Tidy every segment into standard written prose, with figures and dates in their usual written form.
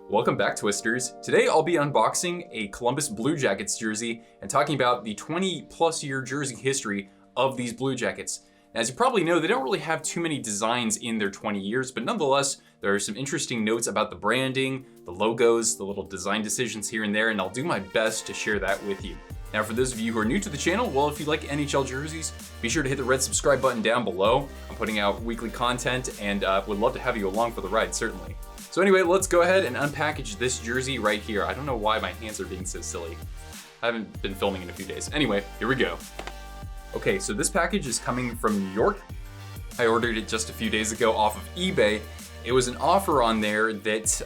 Welcome back, Twisters. Today I'll be unboxing a Columbus Blue Jackets jersey and talking about the 20+ year jersey history of these Blue Jackets. Now, as you probably know, they don't really have too many designs in their 20 years, but nonetheless, there are some interesting notes about the branding, the logos, the little design decisions here and there, and I'll do my best to share that with you. Now, for those of you who are new to the channel, well, if you like NHL jerseys, be sure to hit the red subscribe button down below. I'm putting out weekly content and would love to have you along for the ride, certainly. So anyway, let's go ahead and unpackage this jersey right here. I don't know why my hands are being so silly. I haven't been filming in a few days. Anyway, here we go. Okay, so this package is coming from New York. I ordered it just a few days ago off of eBay. It was an offer on there that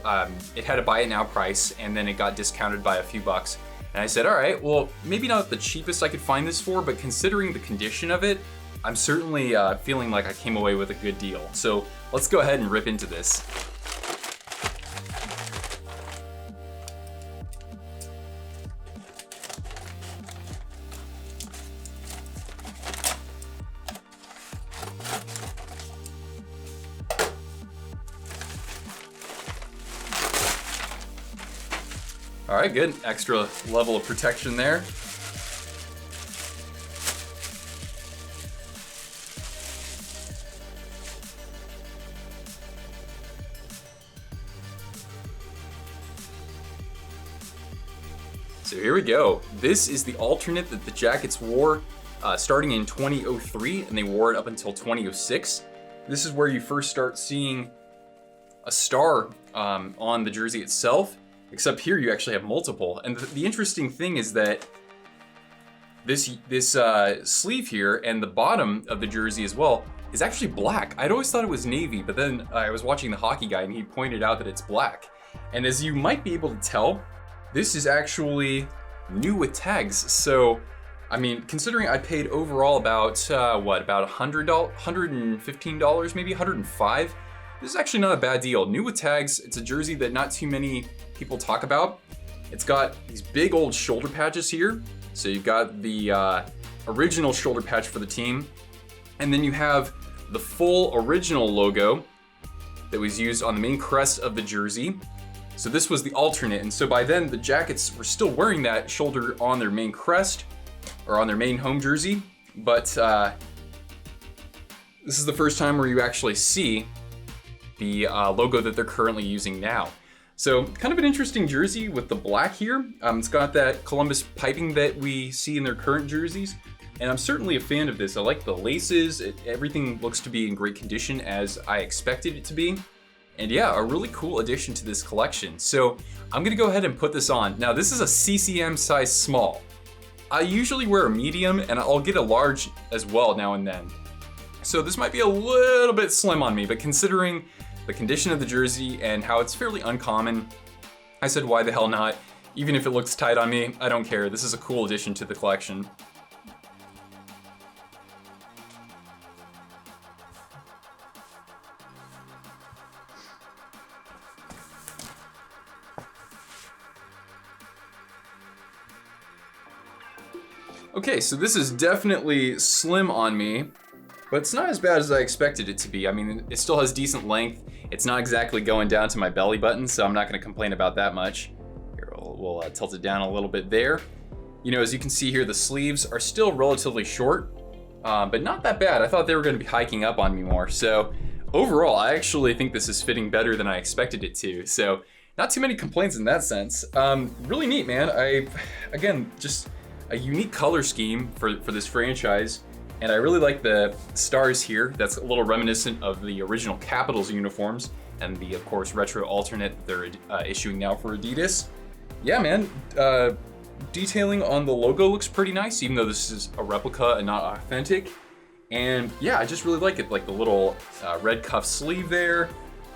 it had a buy it now price, and then it got discounted by a few bucks. And I said, all right, well, maybe not the cheapest I could find this for, but considering the condition of it, I'm certainly feeling like I came away with a good deal. So let's go ahead and rip into this. All right, good. Extra level of protection there. So here we go. This is the alternate that the Jackets wore starting in 2003, and they wore it up until 2006. This is where you first start seeing a star on the jersey itself. Except here you actually have multiple. And the interesting thing is that this sleeve here and the bottom of the jersey as well is actually black. I'd always thought it was navy, but then I was watching The Hockey Guy and he pointed out that it's black. And as you might be able to tell, this is actually new with tags. So, I mean, considering I paid overall about, about $100, $115, maybe $105. This is actually not a bad deal. New with tags, it's a jersey that not too many people talk about. It's got these big old shoulder patches here. So you've got the original shoulder patch for the team. And then you have the full original logo that was used on the main crest of the jersey. So this was the alternate. And so by then the Jackets were still wearing that shoulder on their main crest or on their main home jersey. But this is the first time where you actually see the logo that they're currently using now. So kind of an interesting jersey with the black here. It's got that Columbus piping that we see in their current jerseys. And I'm certainly a fan of this. I like the laces. Everything looks to be in great condition as I expected it to be. And yeah, a really cool addition to this collection. So I'm gonna go ahead and put this on. Now this is a CCM size small. I usually wear a medium and I'll get a large as well now and then. So this might be a little bit slim on me, but considering the condition of the jersey and how it's fairly uncommon, I said why the hell not? Even if it looks tight on me, I don't care. This is a cool addition to the collection. Okay, so this is definitely slim on me, but it's not as bad as I expected it to be. I mean, it still has decent length. It's not exactly going down to my belly button, so I'm not gonna complain about that much. Here, we'll tilt it down a little bit there. You know, as you can see here, the sleeves are still relatively short, but not that bad. I thought they were gonna be hiking up on me more. So overall, I actually think this is fitting better than I expected it to. So not too many complaints in that sense. Really neat, man. Again, just a unique color scheme for this franchise. And I really like the stars here. That's a little reminiscent of the original Capitals uniforms and the, of course, retro alternate they're issuing now for Adidas. Yeah, man, detailing on the logo looks pretty nice, even though this is a replica and not authentic. And yeah, I just really like it, like the little red cuff sleeve there.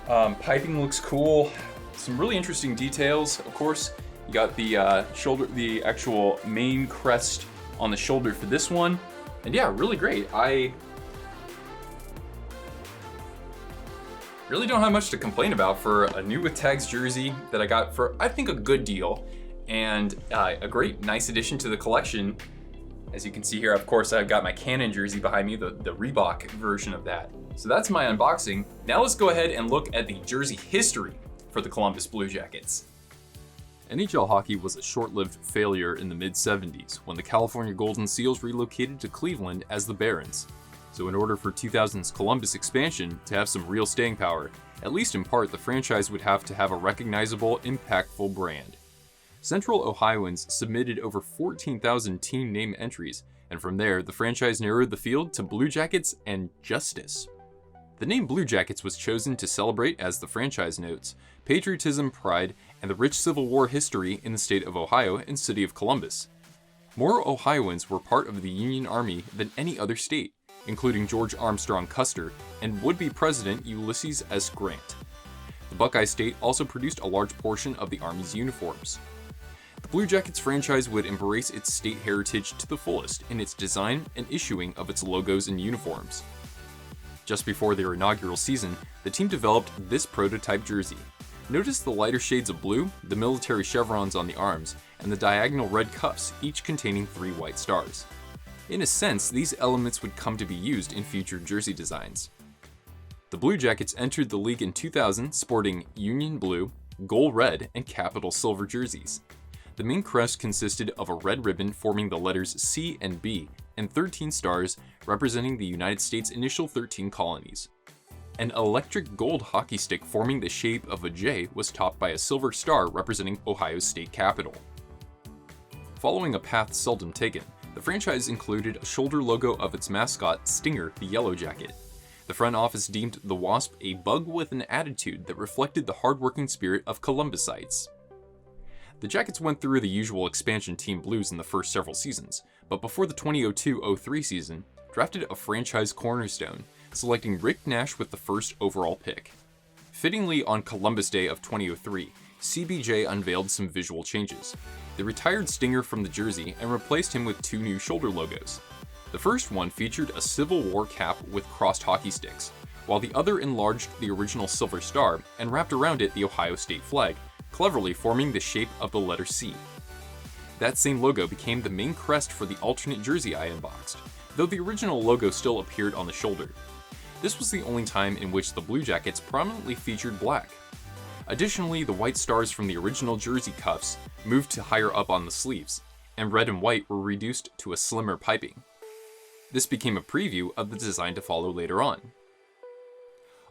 Piping looks cool. Some really interesting details, of course. You got the shoulder, the actual main crest on the shoulder for this one. And yeah, really great. I really don't have much to complain about for a new with tags jersey that I got for, I think, a good deal. And a great, nice addition to the collection. As you can see here, of course, I've got my Canon jersey behind me, the REEBOK version of that. So that's my unboxing. Now let's go ahead and look at the jersey history for the Columbus Blue Jackets. NHL hockey was a short-lived failure in the mid-70s when the California Golden Seals relocated to Cleveland as the Barons. So in order for 2000's Columbus expansion to have some real staying power, at least in part, the franchise would have to have a recognizable, impactful brand. Central Ohioans submitted over 14,000 team name entries, and from there, the franchise narrowed the field to Blue Jackets and Justice. The name Blue Jackets was chosen to celebrate, as the franchise notes, patriotism, pride, and the rich Civil War history in the state of Ohio and city of Columbus. More Ohioans were part of the Union Army than any other state, including George Armstrong Custer and would-be President Ulysses S. Grant. The Buckeye State also produced a large portion of the Army's uniforms. The Blue Jackets franchise would embrace its state heritage to the fullest in its design and issuing of its logos and uniforms. Just before their inaugural season, the team developed this prototype jersey. Notice the lighter shades of blue, the military chevrons on the arms, and the diagonal red cuffs, each containing 3 white stars. In a sense, these elements would come to be used in future jersey designs. The Blue Jackets entered the league in 2000 sporting Union Blue, Gold Red, and Capital Silver jerseys. The main crest consisted of a red ribbon forming the letters C and B, and 13 stars representing the United States' initial 13 colonies. An electric gold hockey stick forming the shape of a J was topped by a silver star representing Ohio's state capital. Following a path seldom taken, the franchise included a shoulder logo of its mascot, Stinger the Yellow Jacket. The front office deemed the Wasp a bug with an attitude that reflected the hardworking spirit of Columbusites. The Jackets went through the usual expansion team blues in the first several seasons, but before the 2002-03 season, drafted a franchise cornerstone, selecting Rick Nash with the first overall pick. Fittingly on Columbus Day of 2003, CBJ unveiled some visual changes. They retired Stinger from the jersey and replaced him with 2 new shoulder logos. The first one featured a Civil War cap with crossed hockey sticks, while the other enlarged the original silver star and wrapped around it the Ohio state flag, cleverly forming the shape of the letter C. That same logo became the main crest for the alternate jersey I unboxed, though the original logo still appeared on the shoulder. This was the only time in which the Blue Jackets prominently featured black. Additionally, the white stars from the original jersey cuffs moved to higher up on the sleeves, and red and white were reduced to a slimmer piping. This became a preview of the design to follow later on.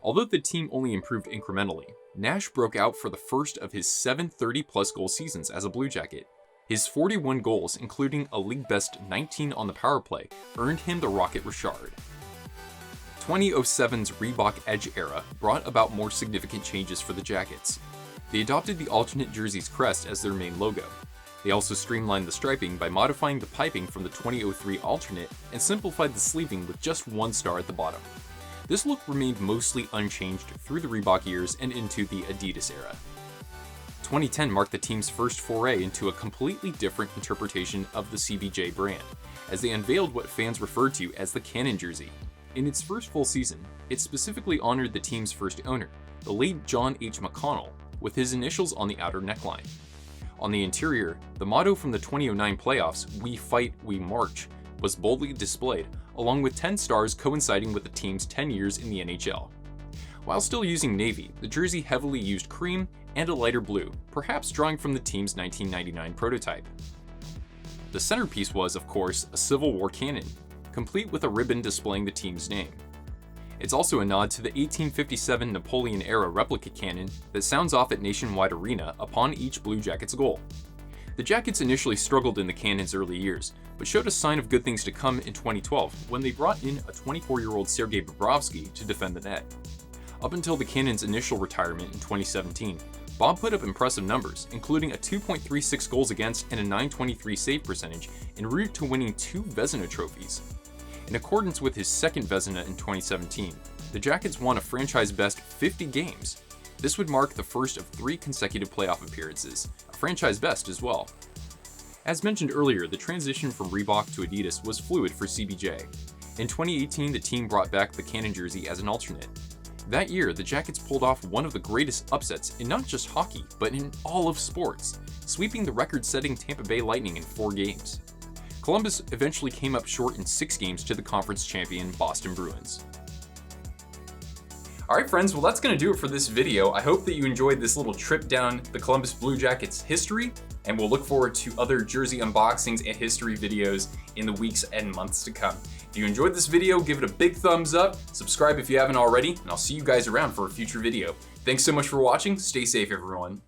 Although the team only improved incrementally, Nash broke out for the first of his 7 30-plus goal seasons as a Blue Jacket. His 41 goals, including a league-best 19 on the power play, earned him the Rocket Richard. 2007's REEBOK Edge era brought about more significant changes for the Jackets. They adopted the alternate jersey's crest as their main logo. They also streamlined the striping by modifying the piping from the 2003 alternate and simplified the sleeving with just 1 star at the bottom. This look remained mostly unchanged through the Reebok years and into the Adidas era. 2010 marked the team's first foray into a completely different interpretation of the CBJ brand, as they unveiled what fans referred to as the Cannon jersey. In its first full season, it specifically honored the team's first owner, the late John H. McConnell, with his initials on the outer neckline. On the interior, the motto from the 2009 playoffs, "We Fight, We March," was boldly displayed, along with 10 stars coinciding with the team's 10 years in the NHL. While still using navy, the jersey heavily used cream and a lighter blue, perhaps drawing from the team's 1999 prototype. The centerpiece was, of course, a Civil War cannon, complete with a ribbon displaying the team's name. It's also a nod to the 1857 Napoleon-era replica cannon that sounds off at Nationwide Arena upon each Blue Jackets goal. The Jackets initially struggled in the Cannon's early years, but showed a sign of good things to come in 2012 when they brought in a 24-year-old Sergei Bobrovsky to defend the net. Up until the Cannon's initial retirement in 2017, Bob put up impressive numbers, including a 2.36 goals against and a .923 save percentage en route to winning 2 Vezina trophies. In accordance with his second Vezina in 2017, the Jackets won a franchise-best 50 games. This would mark the first of 3 consecutive playoff appearances, a franchise best as well. As mentioned earlier, the transition from Reebok to Adidas was fluid for CBJ. In 2018, the team brought back the Cannon jersey as an alternate. That year, the Jackets pulled off one of the greatest upsets in not just hockey, but in all of sports, sweeping the record-setting Tampa Bay Lightning in 4 games. Columbus eventually came up short in 6 games to the conference champion Boston Bruins. All right, friends, well, that's gonna do it for this video. I hope that you enjoyed this little trip down the Columbus Blue Jackets history, and we'll look forward to other jersey unboxings and history videos in the weeks and months to come. If you enjoyed this video, give it a big thumbs up, subscribe if you haven't already, and I'll see you guys around for a future video. Thanks so much for watching. Stay safe, everyone.